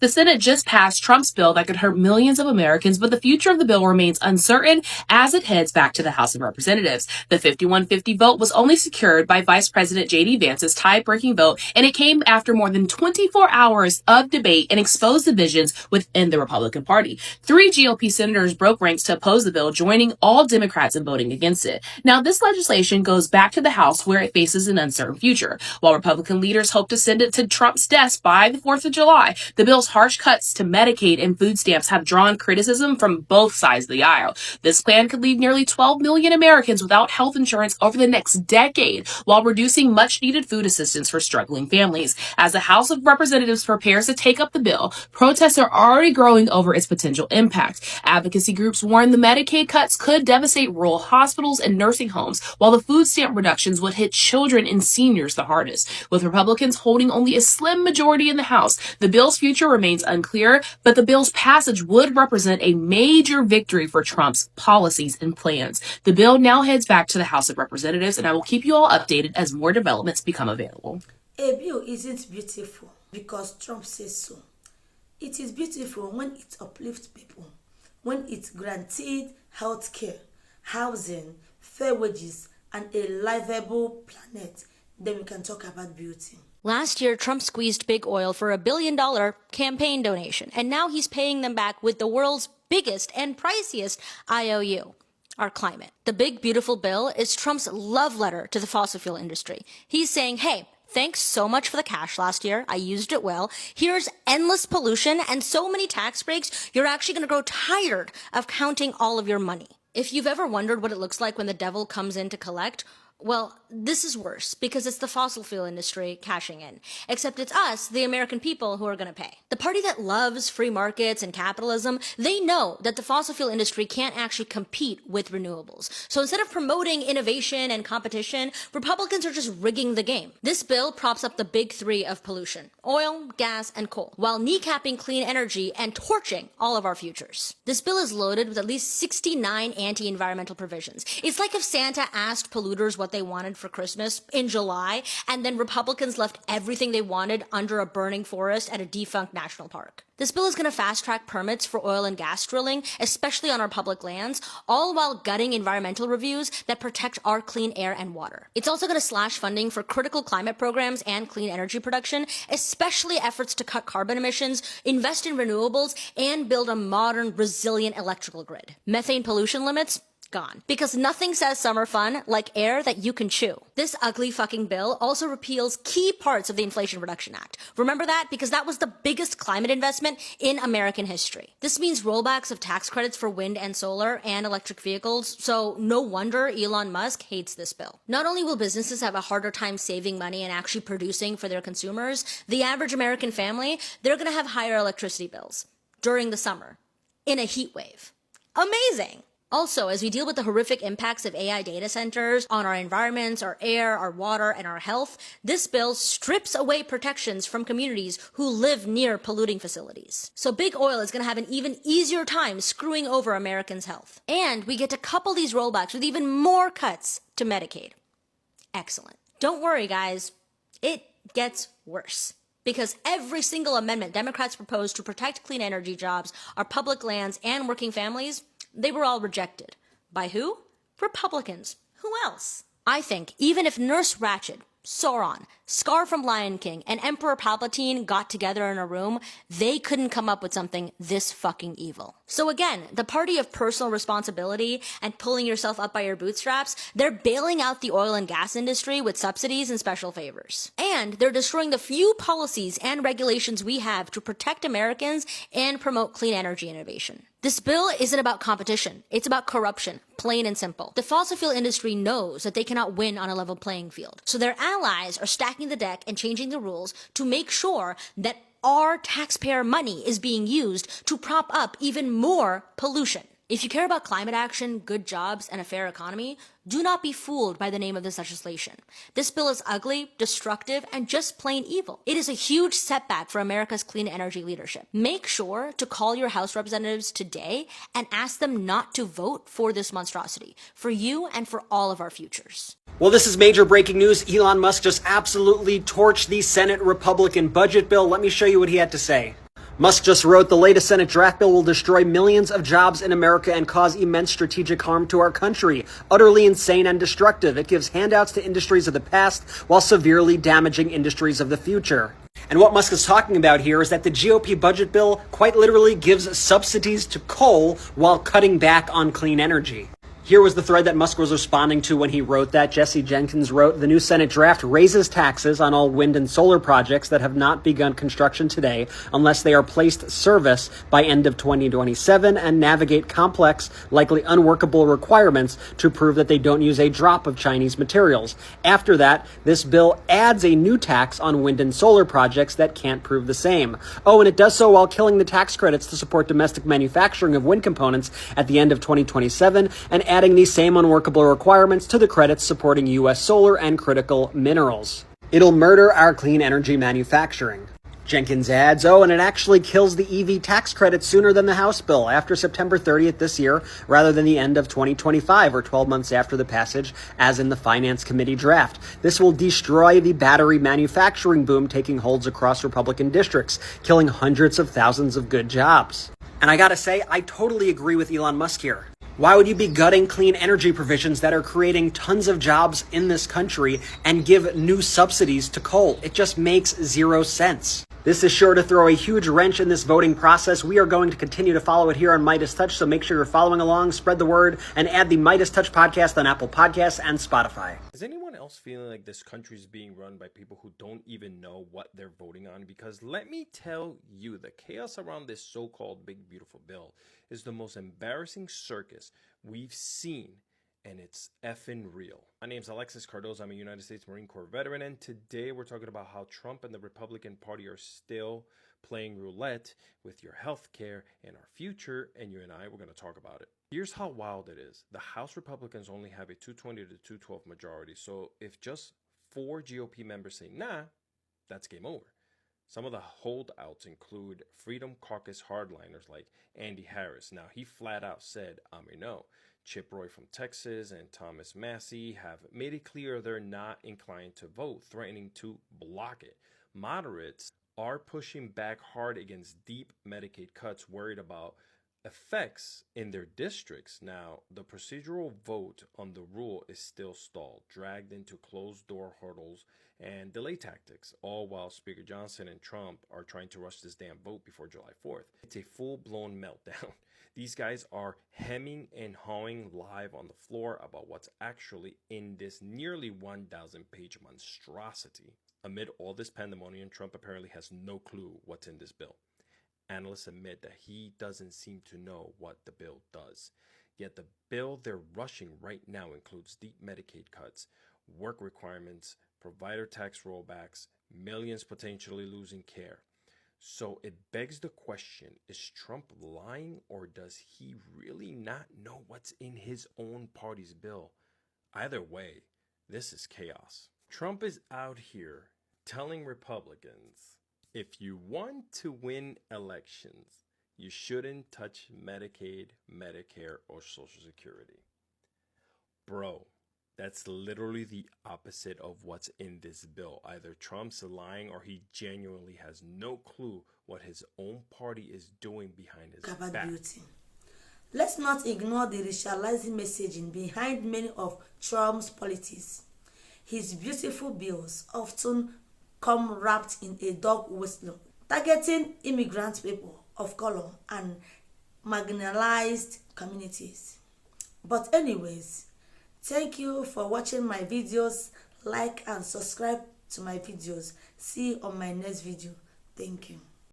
The Senate just passed Trump's bill that could hurt millions of Americans, but the future of the bill remains uncertain as it heads back to the House of Representatives. The 51-50 vote was only secured by Vice President J.D. Vance's tie-breaking vote, and it came after more than 24 hours of debate and exposed divisions within the Republican Party. 3 GOP senators broke ranks to oppose the bill, joining all Democrats in voting against it. Now, this legislation goes back to the House, where it faces an uncertain future. While Republican leaders hope to send it to Trump's desk by the 4th of July, the bill's harsh cuts to Medicaid and food stamps have drawn criticism from both sides of the aisle. This plan could leave nearly 12 million Americans without health insurance over the next decade, while reducing much-needed food assistance for struggling families. As the House of Representatives prepares to take up the bill, protests are already growing over its potential impact. Advocacy groups warn the Medicaid cuts could devastate rural hospitals and nursing homes, while the food stamp reductions would hit children and seniors the hardest. With Republicans holding only a slim majority in the House, the bill's future remains unclear, but the bill's passage would represent a major victory for Trump's policies and plans. The bill now heads back to the House of Representatives, and I will keep you all updated as more developments become available. A bill isn't beautiful because Trump says so. It is beautiful when it uplifts people, when it guaranteed health care, housing, fair wages, and a livable planet. Then we can talk about beauty. Last year, Trump squeezed big oil for a $1 billion campaign donation, and now he's paying them back with the world's biggest and priciest IOU, our climate. The big, beautiful bill is Trump's love letter to the fossil fuel industry. He's saying, hey, thanks so much for the cash last year. I used it well. Here's endless pollution and so many tax breaks, you're actually going to grow tired of counting all of your money. If you've ever wondered what it looks like when the devil comes in to collect, well, this is worse because it's the fossil fuel industry cashing in. Except it's us, the American people, who are going to pay. The party that loves free markets and capitalism, they know that the fossil fuel industry can't actually compete with renewables. So instead of promoting innovation and competition, Republicans are just rigging the game. This bill props up the big 3 of pollution: oil, gas, and coal, while kneecapping clean energy and torching all of our futures. This bill is loaded with at least 69 anti-environmental provisions. It's like if Santa asked polluters what they wanted for Christmas in July, and then Republicans left everything they wanted under a burning forest at a defunct national park. This bill is going to fast-track permits for oil and gas drilling, especially on our public lands, all while gutting environmental reviews that protect our clean air and water. It's also going to slash funding for critical climate programs and clean energy production, especially efforts to cut carbon emissions, invest in renewables, and build a modern, resilient electrical grid. Methane pollution limits? Gone. Because nothing says summer fun like air that you can chew. This ugly fucking bill also repeals key parts of the Inflation Reduction Act. Remember that? Because that was the biggest climate investment in American history. This means rollbacks of tax credits for wind and solar and electric vehicles, so no wonder Elon Musk hates this bill. Not only will businesses have a harder time saving money and actually producing for their consumers, the average American family, they're gonna have higher electricity bills during the summer in a heat wave. Amazing! Also, as we deal with the horrific impacts of AI data centers on our environments, our air, our water, and our health, this bill strips away protections from communities who live near polluting facilities. So big oil is going to have an even easier time screwing over Americans' health. And we get to couple these rollbacks with even more cuts to Medicaid. Excellent. Don't worry, guys. It gets worse. Because every single amendment Democrats proposed to protect clean energy jobs, our public lands, and working families, they were all rejected. By who? Republicans. Who else? I think even if Nurse Ratched, Sauron, Scar from Lion King, and Emperor Palpatine got together in a room, they couldn't come up with something this fucking evil. So again, the party of personal responsibility and pulling yourself up by your bootstraps, they're bailing out the oil and gas industry with subsidies and special favors. And they're destroying the few policies and regulations we have to protect Americans and promote clean energy innovation. This bill isn't about competition. It's about corruption, plain and simple. The fossil fuel industry knows that they cannot win on a level playing field. So their allies are stacking the deck and changing the rules to make sure that our taxpayer money is being used to prop up even more pollution. If you care about climate action, good jobs, and a fair economy, do not be fooled by the name of this legislation. This bill is ugly, destructive, and just plain evil. It is a huge setback for America's clean energy leadership. Make sure to call your House representatives today and ask them not to vote for this monstrosity, for you and for all of our futures. Well, this is major breaking news. Elon Musk just absolutely torched the Senate Republican budget bill. Let me show you what he had to say. Musk just wrote, the latest Senate draft bill will destroy millions of jobs in America and cause immense strategic harm to our country. Utterly insane and destructive. It gives handouts to industries of the past while severely damaging industries of the future. And what Musk is talking about here is that the GOP budget bill quite literally gives subsidies to coal while cutting back on clean energy. Here was the thread that Musk was responding to when he wrote that. Jesse Jenkins wrote, the new Senate draft raises taxes on all wind and solar projects that have not begun construction today unless they are placed service by end of 2027 and navigate complex, likely unworkable requirements to prove that they don't use a drop of Chinese materials. After that, this bill adds a new tax on wind and solar projects that can't prove the same. Oh, and it does so while killing the tax credits to support domestic manufacturing of wind components at the end of 2027 and adding these same unworkable requirements to the credits supporting U.S. solar and critical minerals. It'll murder our clean energy manufacturing. Jenkins adds, and it actually kills the EV tax credit sooner than the House bill, after September 30th this year, rather than the end of 2025 or 12 months after the passage, as in the Finance Committee draft. This will destroy the battery manufacturing boom taking holds across Republican districts, killing hundreds of thousands of good jobs. And I gotta say, I totally agree with Elon Musk here. Why would you be gutting clean energy provisions that are creating tons of jobs in this country and give new subsidies to coal? It just makes zero sense. This is sure to throw a huge wrench in this voting process. We are going to continue to follow it here on Midas Touch, so make sure you're following along, spread the word, and add the Midas Touch podcast on Apple Podcasts and Spotify. Is anyone else feeling like this country is being run by people who don't even know what they're voting on? Because let me tell you, the chaos around this so-called big beautiful bill is the most embarrassing circus we've seen, and it's effing real. My name's Alexis Cardozo. I'm a United States Marine Corps veteran, and today we're talking about how Trump and the Republican Party are still playing roulette with your health care and our future, and you and I, we're going to talk about it. Here's how wild it is. The House Republicans only have a 220 to 212 majority, so if just 4 GOP members say nah, that's game over. Some of the holdouts include Freedom Caucus hardliners like Andy Harris. Now, he flat out said, no. Chip Roy from Texas and Thomas Massie have made it clear they're not inclined to vote, threatening to block it. Moderates are pushing back hard against deep Medicaid cuts, worried about effects in their districts. Now, the procedural vote on the rule is still stalled, dragged into closed-door hurdles and delay tactics, all while Speaker Johnson and Trump are trying to rush this damn vote before July 4th. It's a full-blown meltdown. These guys are hemming and hawing live on the floor about what's actually in this nearly 1,000-page monstrosity. Amid all this pandemonium, Trump apparently has no clue what's in this bill. Analysts admit that he doesn't seem to know what the bill does. Yet the bill they're rushing right now includes deep Medicaid cuts, work requirements, provider tax rollbacks, millions potentially losing care. So it begs the question, is Trump lying, or does he really not know what's in his own party's bill? Either way, this is chaos. Trump is out here telling Republicans, if you want to win elections, you shouldn't touch Medicaid, Medicare, or Social Security. Bro, that's literally the opposite of what's in this bill. Either Trump's lying or he genuinely has no clue what his own party is doing behind his back. Beauty. Let's not ignore the racializing messaging behind many of Trump's politics. His beautiful bills often come wrapped in a dog whistle, targeting immigrant people of color and marginalized communities. But anyways, thank you for watching my videos. Like and subscribe to my videos. See you on my next video. Thank you.